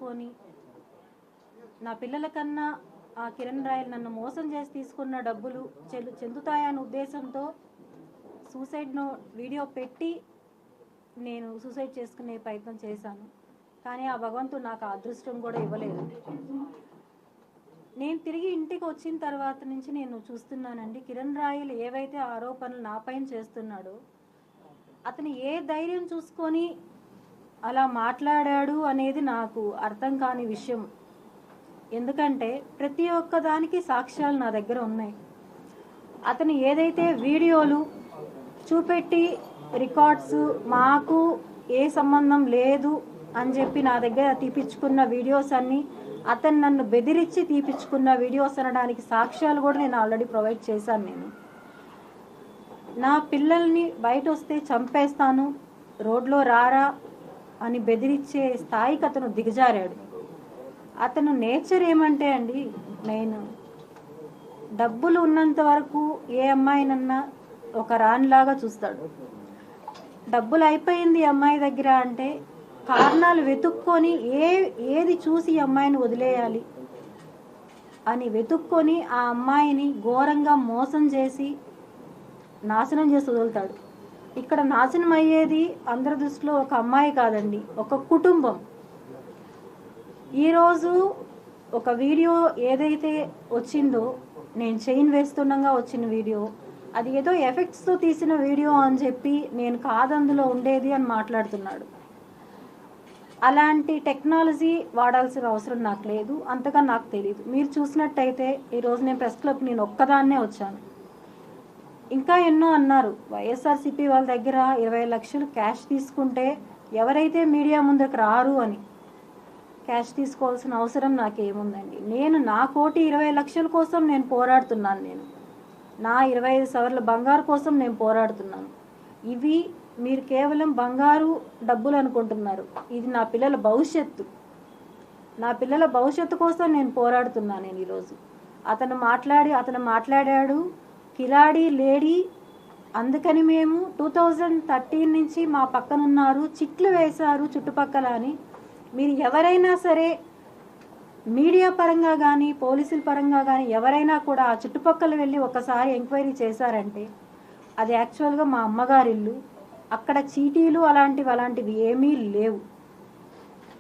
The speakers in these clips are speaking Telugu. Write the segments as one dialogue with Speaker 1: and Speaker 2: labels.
Speaker 1: తీసుకొని నా పిల్లల కన్నా ఆ కిరణ్ రాయల్ నన్ను మోసం చేసి తీసుకున్న డబ్బులు చెందుతాయనే ఉద్దేశంతో సూసైడ్ వీడియో పెట్టి నేను సూసైడ్ చేసుకునే ప్రయత్నం చేశాను. కానీ ఆ భగవంతుడు నాకు అదృష్టం కూడా ఇవ్వలేదు. నేను తిరిగి ఇంటికి వచ్చిన తర్వాత నుంచి నేను చూస్తున్నానండి, కిరణ్ రాయల్ ఏవైతే ఆరోపణలు నాపైన చేస్తున్నాడో అతను ఏ ధైర్యం చూసుకొని అలా మాట్లాడాడు అనేది నాకు అర్థం కాని విషయం. ఎందుకంటే ప్రతి ఒక్క దానికి సాక్ష్యాలు నా దగ్గర ఉన్నాయి. అతను ఏదైతే వీడియోలు చూపెట్టి రికార్డ్స్ మాకు ఏ సంబంధం లేదు అని చెప్పి నా దగ్గర తీపించుకున్న వీడియోస్ అన్నీ, అతను నన్ను బెదిరించి తీపించుకున్న వీడియోస్ అనడానికి సాక్ష్యాలు కూడా నేను ఆల్రెడీ ప్రొవైడ్ చేశాను. నేను నా పిల్లల్ని బయట వస్తే చంపేస్తాను, రోడ్లో రారా అని బెదిరించే స్థాయికి అతను దిగజారాడు. అతను నేచర్ ఏమంటే అండి, నేను డబ్బులు ఉన్నంత వరకు ఏ అమ్మాయినన్నా ఒక రాణిలాగా చూస్తాడు. డబ్బులు అయిపోయింది అమ్మాయి దగ్గర అంటే కారణాలు వెతుక్కొని ఏది చూసి అమ్మాయిని వదిలేయాలి అని వెతుక్కొని ఆ అమ్మాయిని ఘోరంగా మోసం చేసి నాశనం చేసి వదులుతాడు. ఇక్కడ నాశనం అయ్యేది అందరి దృష్టిలో ఒక అమ్మాయి కాదండి, ఒక కుటుంబం. ఈరోజు ఒక వీడియో ఏదైతే వచ్చిందో, నేను చైన్ వేస్తుండగా వచ్చిన వీడియో, అది ఏదో ఎఫెక్ట్స్తో తీసిన వీడియో అని చెప్పి నేను కాదందులో ఉండేది అని మాట్లాడుతున్నాడు. అలాంటి టెక్నాలజీ వాడాల్సిన అవసరం నాకు లేదు, అంతగా నాకు తెలియదు. మీరు చూసినట్టయితే ఈరోజు నేను ప్రెస్ క్లబ్ నేను ఒక్కదాన్నే వచ్చాను. ఇంకా ఎన్నో అన్నారు, వైఎస్ఆర్సీపీ వాళ్ళ దగ్గర 20 లక్షలు క్యాష్ తీసుకుంటే ఎవరైతే మీడియా ముందుకు రారు అని. క్యాష్ తీసుకోవాల్సిన అవసరం నాకేముందండి? నేను నా 1,20 లక్షల కోసం నేను పోరాడుతున్నాను. నేను నా 25 సవర్ల బంగారు కోసం నేను పోరాడుతున్నాను. ఇవి మీరు కేవలం బంగారు డబ్బులు అనుకుంటున్నారు, ఇది నా పిల్లల భవిష్యత్తు. నా పిల్లల భవిష్యత్తు కోసం నేను పోరాడుతున్నాను. నేను ఈరోజు అతను మాట్లాడాడు కిలాడి లేడీ, అందుకని మేము 2013 నుంచి మా పక్కనున్నారు, చిట్లు వేశారు చుట్టుపక్కల అని. మీరు ఎవరైనా సరే మీడియా పరంగా కానీ పోలీసుల పరంగా కానీ ఎవరైనా కూడా ఆ చుట్టుపక్కల వెళ్ళి ఒకసారి ఎంక్వైరీ చేశారంటే అది యాక్చువల్గా మా అమ్మగారి ఇల్లు. అక్కడ చీటీలు అలాంటివి ఏమీ లేవు.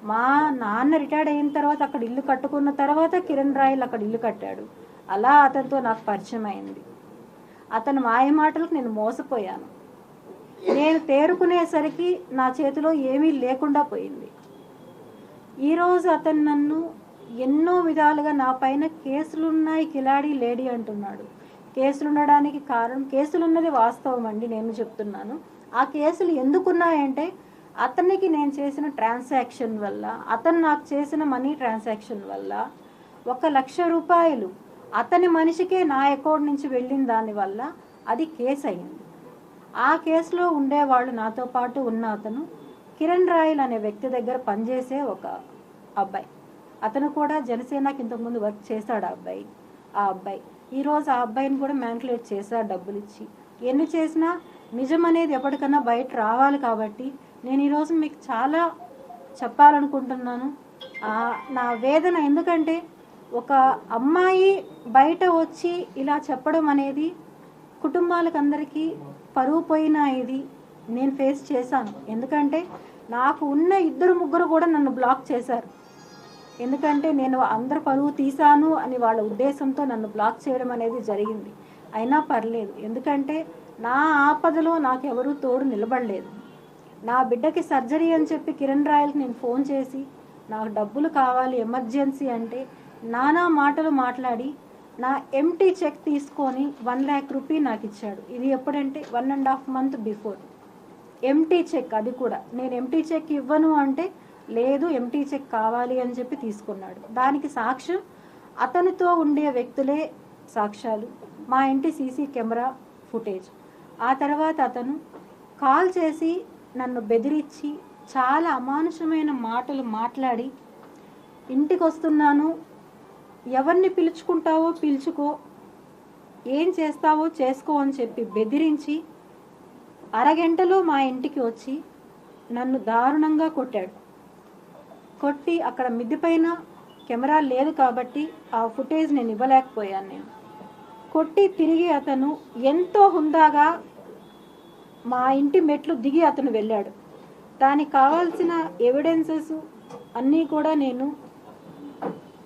Speaker 1: మా నాన్న రిటైర్డ్ అయిన తర్వాత అక్కడ ఇల్లు కట్టుకున్న తర్వాత కిరణ్ రాయల్ అక్కడ ఇల్లు కట్టాడు. అలా అతనితో నాకు పరిచయం అయింది. అతను మాయ మాటలకు నేను మోసపోయాను. నేను తేరుకునేసరికి నా చేతిలో ఏమీ లేకుండా పోయింది. ఈరోజు అతను నన్ను ఎన్నో విధాలుగా నా పైన కేసులున్నాయి కిలాడి లేడీ అంటున్నాడు. కేసులు ఉండడానికి కారణం, కేసులు ఉన్నది వాస్తవం అండి, నేను చెప్తున్నాను. ఆ కేసులు ఎందుకున్నాయంటే అతనికి నేను చేసిన ట్రాన్సాక్షన్ వల్ల, అతను నాకు చేసిన మనీ ట్రాన్సాక్షన్ వల్ల 1,00,000 రూపాయలు అతని మనిషికే నా అకౌంట్ నుంచి వెళ్ళిన దానివల్ల అది కేసు అయింది. ఆ కేసులో ఉండేవాళ్ళు నాతో పాటు ఉన్న అతను కిరణ్ రాయల్ అనే వ్యక్తి దగ్గర పనిచేసే ఒక అబ్బాయి. అతను కూడా జనసేనకి ఇంతకుముందు వర్క్ చేశాడు. ఆ అబ్బాయి ఈరోజు ఆ అబ్బాయిని కూడా మ్యానిపులేట్ చేశాడు డబ్బులు ఇచ్చి. ఎన్ని చేసినా నిజం అనేది ఎప్పటికన్నా బయట రావాలి. కాబట్టి నేను ఈరోజు మీకు చాలా చెప్పాలనుకుంటున్నాను నా వేదన. ఎందుకంటే ఒక అమ్మాయి బయట వచ్చి ఇలా చెప్పడం అనేది కుటుంబాలకు అందరికీ పరువు పోయిన ఇది నేను ఫేస్ చేశాను. ఎందుకంటే నాకు ఉన్న 2-3 కూడా నన్ను బ్లాక్ చేశారు. ఎందుకంటే నేను అందరు పరువు తీశాను అని వాళ్ళ ఉద్దేశంతో నన్ను బ్లాక్ చేయడం అనేది జరిగింది. అయినా పర్లేదు, ఎందుకంటే నా ఆపదలో నాకు ఎవరూ తోడు నిలబడలేదు. నా బిడ్డకి సర్జరీ అని చెప్పి కిరణ్ రాయల్కి నేను ఫోన్ చేసి నాకు డబ్బులు కావాలి ఎమర్జెన్సీ అంటే నానా మాటలు మాట్లాడి నా ఎంటీ చెక్ తీసుకొని 1 lakh రూపీ నాకు ఇచ్చాడు. ఇది ఎప్పుడంటే 1.5 months బిఫోర్. ఎంటీ చెక్, అది కూడా నేను ఎంటీ చెక్ ఇవ్వను అంటే లేదు ఎంటీ చెక్ కావాలి అని చెప్పి తీసుకున్నాడు. దానికి సాక్ష్యం అతనితో ఉండే వ్యక్తులే సాక్ష్యాలు, మా ఇంటి సీసీ కెమెరా ఫుటేజ్. ఆ తర్వాత అతను కాల్ చేసి నన్ను బెదిరించి చాలా అమానుషమైన మాటలు మాట్లాడి, ఇంటికి వస్తున్నాను, ఎవరిని పిలుచుకుంటావో పిలుచుకో, ఏం చేస్తావో చేసుకో అని చెప్పి బెదిరించి అరగంటలో మా ఇంటికి వచ్చి నన్ను దారుణంగా కొట్టాడు. కొట్టి అక్కడ మిద్ది పైన కెమెరా లేదు కాబట్టి ఆ ఫుటేజ్ నేను ఇవ్వలేకపోయాను. నేను కొట్టి తిరిగి అతను ఎంతో హుందాగా మా ఇంటి మెట్లు దిగి అతను వెళ్ళాడు. దానికి కావాల్సిన ఎవిడెన్సెస్ అన్నీ కూడా నేను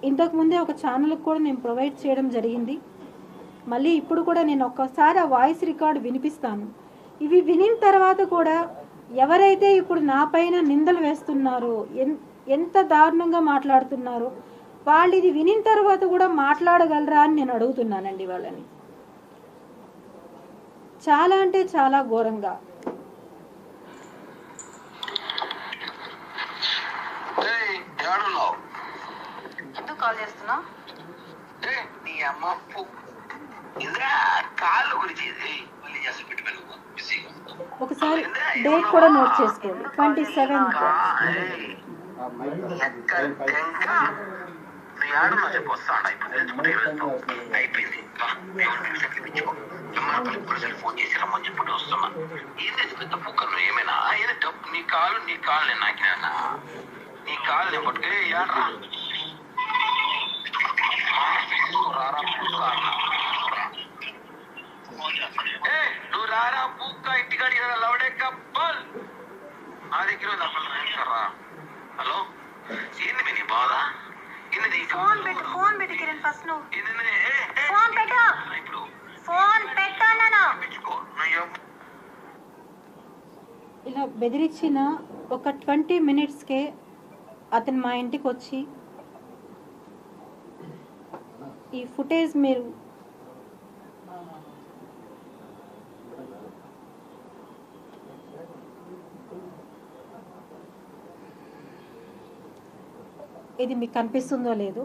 Speaker 1: ఇంతకుముందే ఒక ఛానల్కి కూడా నేను ప్రొవైడ్ చేయడం జరిగింది. మళ్ళీ ఇప్పుడు కూడా నేను ఒక్కసారి ఆ వాయిస్ రికార్డు వినిపిస్తాను. ఇవి వినిన తర్వాత కూడా ఎవరైతే ఇప్పుడు నా పైన నిందలు వేస్తున్నారో, ఎంత దారుణంగా మాట్లాడుతున్నారో, వాళ్ళు ఇది వినిన తర్వాత కూడా మాట్లాడగలరా అని నేను అడుగుతున్నానండి వాళ్ళని. చాలా అంటే చాలా ఘోరంగా.
Speaker 2: ఎందుకు కాల్ చేస్తున్నా?
Speaker 1: ఒకసారి డేట్ కూడా నోట్ చేసుకోండి, 27th.
Speaker 2: ఫోన్ చేసి రమ్మని చెప్పి వస్తున్నా. ఏంది పెద్ద పుక్కలు ఏమైనా ఏదో డబ్బు నీ కాలు నేను నాకినా నీ కాలు నేను పట్టుకే ఏడ్రా నువ్వు రారా పుక్క ఇంటికాడి లవడే కప్పల్ నా దగ్గర రా. హలో ఏంది మీ నీ బాధ?
Speaker 3: ఫోన్ పెట్టు కిరణ్, ఫస్ట్ నువ్వు ఫోన్ పెట్టు.
Speaker 2: ఇప్పుడు
Speaker 3: ఫోన్ పెట్టాను.
Speaker 1: ఇలా బెదిరించిన ఒక 20 minutesకే అతను మా ఇంటికి వచ్చి ఈ ఫుటేజ్ మీరు ఇది మీకు కనిపిస్తుందో లేదో,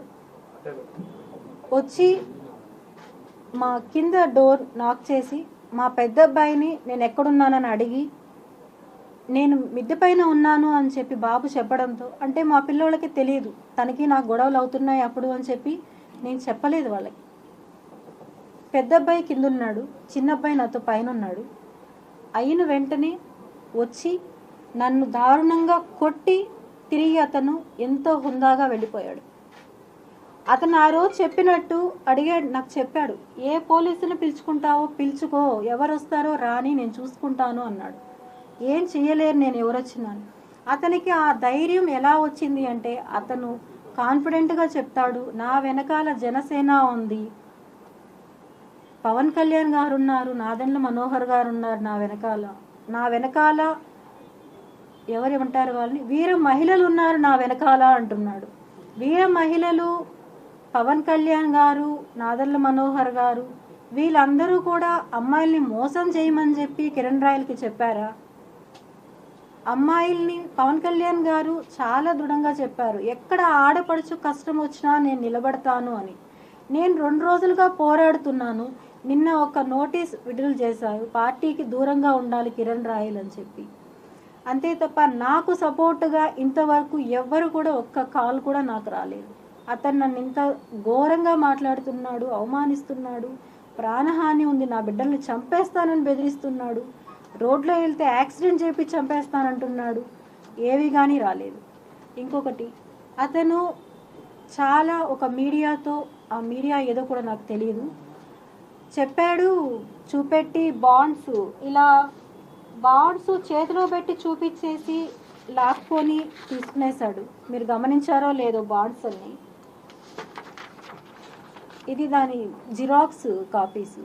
Speaker 1: వచ్చి మా కింద డోర్ నాక్ చేసి మా పెద్ద అబ్బాయిని నేను ఎక్కడున్నానని అడిగి, నేను మిద్దె పైన ఉన్నాను అని చెప్పి బాబు చెప్పడంతో, అంటే మా పిల్లోళ్ళకి తెలియదు తనకి నాకు గొడవలు అవుతున్నాయి అప్పుడు అని చెప్పి నేను చెప్పలేదు వాళ్ళకి. పెద్ద అబ్బాయి కింద ఉన్నాడు, చిన్న అబ్బాయి నాతో పైన ఉన్నాడు. అయిన వెంటనే వచ్చి నన్ను దారుణంగా కొట్టి తిరిగి అతను ఎంతో హుందాగా వెళ్ళిపోయాడు. అతను ఆ రోజు చెప్పినట్టు అడిగాడు, నాకు చెప్పాడు, ఏ పోలీసుని పిలుచుకుంటావో పిలుచుకో, ఎవరు వస్తారో రాని నేను చూసుకుంటాను అన్నాడు. ఏం చెయ్యలేరు నేను ఎవరొచ్చినాను. అతనికి ఆ ధైర్యం ఎలా వచ్చింది అంటే, అతను కాన్ఫిడెంట్గా చెప్తాడు, నా వెనకాల జనసేన ఉంది, పవన్ కళ్యాణ్ గారు ఉన్నారు, నాదెండ్ల మనోహర్ గారు ఉన్నారు నా వెనకాల ఎవరు ఉంటారు వాళ్ళని, వీర మహిళలు ఉన్నారు నా వెనకాల అంటున్నాడు. వీర మహిళలు పవన్ కళ్యాణ్ గారు, నాదెండ్ల మనోహర్ గారు, వీళ్ళందరూ కూడా అమ్మాయిల్ని మోసం చేయమని చెప్పి కిరణ్ రాయల్కి చెప్పారా? అమ్మాయిల్ని పవన్ కళ్యాణ్ గారు చాలా దృఢంగా చెప్పారు, ఎక్కడ ఆడపడుచు కష్టం వచ్చినా నేను నిలబడతాను అని. నేను 2 రోజులుగా పోరాడుతున్నాను. నిన్న ఒక నోటీస్ విడుదల చేశారు, పార్టీకి దూరంగా ఉండాలి కిరణ్ రాయల్ అని చెప్పి. అంతే తప్ప నాకు సపోర్టుగా ఇంతవరకు ఎవ్వరు కూడా ఒక్క కాల్ కూడా నాకు రాలేదు. అతను నన్ను ఇంత ఘోరంగా మాట్లాడుతున్నాడు, అవమానిస్తున్నాడు, ప్రాణహాని ఉంది, నా బిడ్డల్ని చంపేస్తానని బెదిరిస్తున్నాడు, రోడ్లో వెళ్తే యాక్సిడెంట్ చేపి చంపేస్తానంటున్నాడు. ఏవి కానీ రాలేదు. ఇంకొకటి, అతను చాలా ఒక మీడియాతో, ఆ మీడియా ఏదో కూడా నాకు తెలియదు, చెప్పాడు, చూపెట్టి బాండ్స్ చేతిలో పెట్టి చూపించేసి లాక్కొని తీసుకునేశాడు. మీరు గమనించారో లేదో బాండ్స్ అన్ని, ఇది దాని జిరాక్స్ కాపీస్.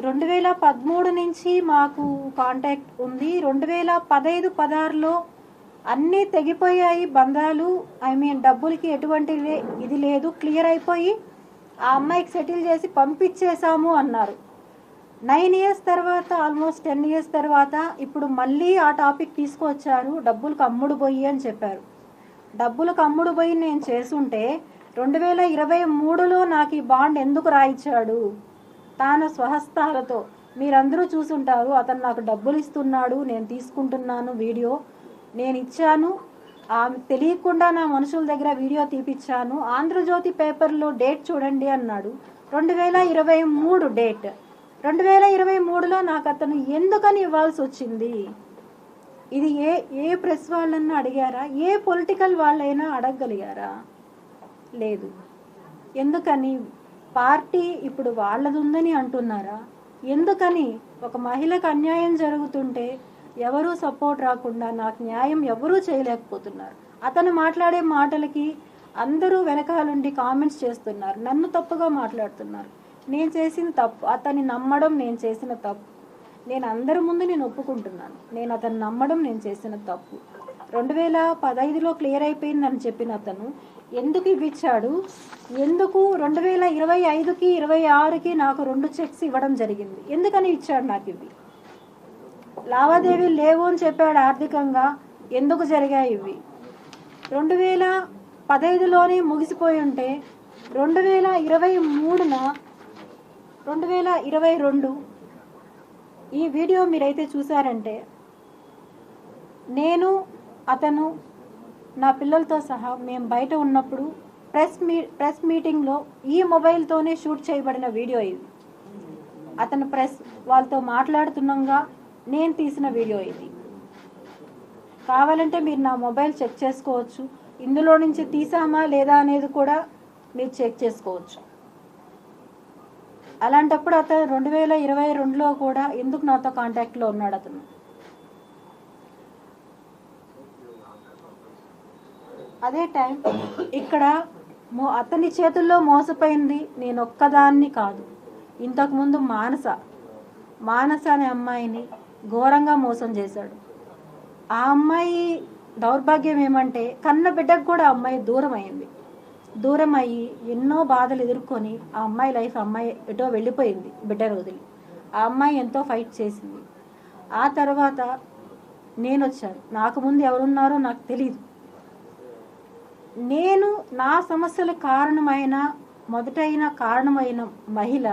Speaker 1: 2013 నుంచి మాకు కాంటాక్ట్ ఉంది. 2015-16లో అన్నీ తెగిపోయాయి బంధాలు. డబ్బులకి ఎటువంటి ఇది లేదు, క్లియర్ అయిపోయి ఆ అమ్మాయికి సెటిల్ చేసి పంపించేశాము అన్నారు. 9 years తర్వాత, ఆల్మోస్ట్ 10 years తర్వాత ఇప్పుడు మళ్ళీ ఆ టాపిక్ తీసుకొచ్చారు, డబ్బులకు అమ్ముడు పోయి అని చెప్పారు. డబ్బులకు అమ్ముడు పోయి నేను చేసుంటే 2023లో నాకు ఈ బాండ్ ఎందుకు రాయించాడు? తాను స్వహస్తాలతో, మీరందరూ చూసుంటారు, అతను నాకు డబ్బులు ఇస్తున్నాడు, నేను తీసుకుంటున్నాను, వీడియో నేను ఇచ్చాను, ఆమె తెలియకుండా నా మనుషుల దగ్గర వీడియో తీపిచ్చాను, ఆంధ్రజ్యోతి పేపర్లో డేట్ చూడండి అన్నాడు. 2023 డేట్. 2023లో నాకు అతను ఎందుకని ఇవ్వాల్సి వచ్చింది? ఇది ఏ ప్రెస్ వాళ్ళన్నా అడిగారా? ఏ పొలిటికల్ వాళ్ళైనా అడగగలిగారా? లేదు. ఎందుకని? పార్టీ ఇప్పుడు వాళ్ళది ఉందని అంటున్నారా? ఎందుకని? ఒక మహిళకు అన్యాయం జరుగుతుంటే ఎవరూ సపోర్ట్ రాకుండా నాకు న్యాయం ఎవరూ చేయలేకపోతున్నారు. అతను మాట్లాడే మాటలకి అందరూ వెనకాలండి కామెంట్స్ చేస్తున్నారు, నన్ను తప్పుగా మాట్లాడుతున్నారు. నేను చేసిన తప్పు, అతన్ని నమ్మడం నేను చేసిన తప్పు. నేను అందరి ముందు నేను ఒప్పుకుంటున్నాను, నేను అతను నమ్మడం నేను చేసిన తప్పు. 2015లో క్లియర్ అయిపోయిందని చెప్పిన అతను ఎందుకు ఇవ్విచ్చాడు? ఎందుకు 2025కి 26కి నాకు 2 చెక్స్ ఇవ్వడం జరిగింది? ఎందుకని ఇచ్చాడు నాకు ఇవి? లావాదేవీలు లేవు అని చెప్పాడు ఆర్థికంగా, ఎందుకు జరిగాయి ఇవి? 2015లోనే ముగిసిపోయి ఉంటే 2023న 2022 ఈ వీడియో మీరైతే చూసారంటే నేను అతను నా పిల్లలతో సహా మేము బయట ఉన్నప్పుడు ప్రెస్ మీటింగ్లో ఈ మొబైల్తోనే షూట్ చేయబడిన వీడియో ఇది. అతను ప్రెస్ వాళ్ళతో మాట్లాడుతున్నాగా నేను తీసిన వీడియో ఇది. కావాలంటే మీరు నా మొబైల్ చెక్ చేసుకోవచ్చు, ఇందులో నుంచి తీసామా లేదా అనేది కూడా మీరు చెక్ చేసుకోవచ్చు. అలాంటప్పుడు అతను 2022లో కూడా ఎందుకు నాతో కాంటాక్ట్లో ఉన్నాడు? అతను అదే టైం ఇక్కడ అతని చేతుల్లో మోసపోయింది నేను ఒక్కదాన్ని కాదు. ఇంతకుముందు మానస అనే అమ్మాయిని ఘోరంగా మోసం చేశాడు. ఆ అమ్మాయి దౌర్భాగ్యం ఏమంటే కన్న బిడ్డకు కూడా అమ్మాయి దూరం అయ్యి ఎన్నో బాధలు ఎదుర్కొని ఆ అమ్మాయి లైఫ్ అమ్మాయి ఎటో వెళ్ళిపోయింది బిడ్డను వదిలి. ఆ అమ్మాయి ఎంతో ఫైట్ చేసింది. ఆ తర్వాత నేను వచ్చాను, నాకు ముందు ఎవరున్నారో నాకు తెలియదు. నేను నా సమస్యల కారణమైన మహిళ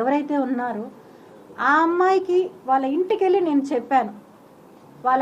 Speaker 1: ఎవరైతే ఉన్నారో ఆ అమ్మాయికి వాళ్ళ ఇంటికి వెళ్ళి నేను చెప్పాను. వాళ్ళ